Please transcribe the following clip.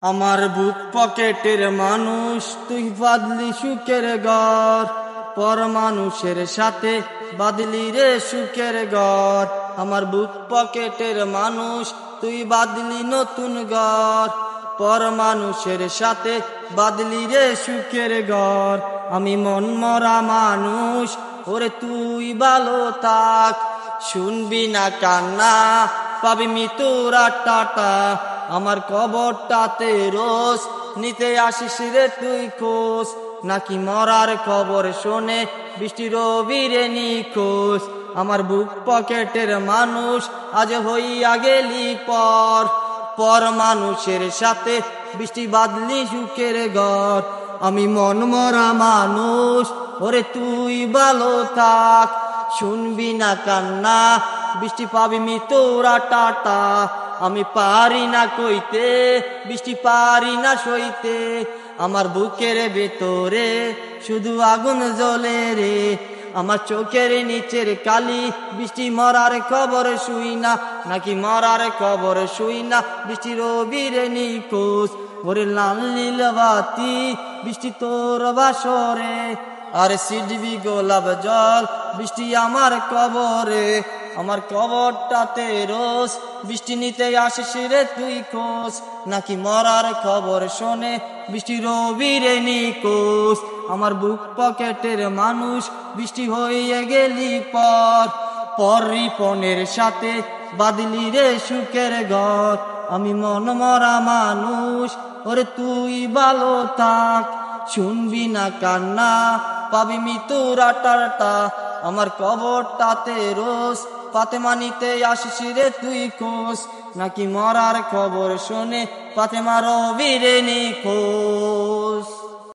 আমার বুক পকেটের মানুষ তুই বাদলি সুখের ঘর, পর মানুষের সাথে বাদলি রে সুখের ঘর। আমার বুক পকেটের মানুষ তুই বাদলি নতুন ঘর, পর মানুষের সাথে বাদলি রে সুখের ঘর। আমি মন মরা মানুষ, ওরে তুই ভালো থাক, শুনবি না কান্না পাবি মৃত্যুর টাটা। আমার কবরটাতে রোজ নিতে আসিস রে তুই খোঁজ, নাকি মরার খবর শোনে বৃষ্টি রবিরে নিখোঁজ। আমার বুক পকেটের মানুষ আজ হইয়া গেলি পর, পর মানুষের সাথে বৃষ্টি বাদলি সুখের ঘর। আমি মন মরা মানুষ, ওরে তুই ভালো থাক, শুনবি না কান্না বৃষ্টি পাবি মৃত্যুর টাটা। আমি পারি না কইতে বৃষ্টি পারি না সইতে, আমার বুকের ভেতরে শুধু আগুন জ্বলে রে। আমার চোখের নিচের কালি বৃষ্টি মরার খবর শুই না, নাকি মরার খবর শুই না বৃষ্টি রবিরে নিখোঁজ। ওরে লাল নীল বাতি বৃষ্টি তোর বাসরে, আর সিডবি গোলাপ জল বৃষ্টি আমার কবরে। আমার কবরটাতে রোজ বৃষ্টি নিতে আসিস রে তুই খোঁজ, নাকি মরার খবর শোনে বৃষ্টি রবিরে নিখোঁজ। আমার বুক পকেটের মানুষ বৃষ্টি হয়ে গেলি পর, পর রিপনের সাথে বাদলি রে সুখের ঘর। আমি মন মরা মানুষ, ওরে তুই ভালো থাক, শুনবি না কান্না পাবি মৃত্যুর টাটা। আমার কবরটাতে রোজ ফাতেমা নিতে আসিস রে তুই খোঁজ, নাকি মরার খবর শোনে ফাতেমা রবিরে নিখোঁজ।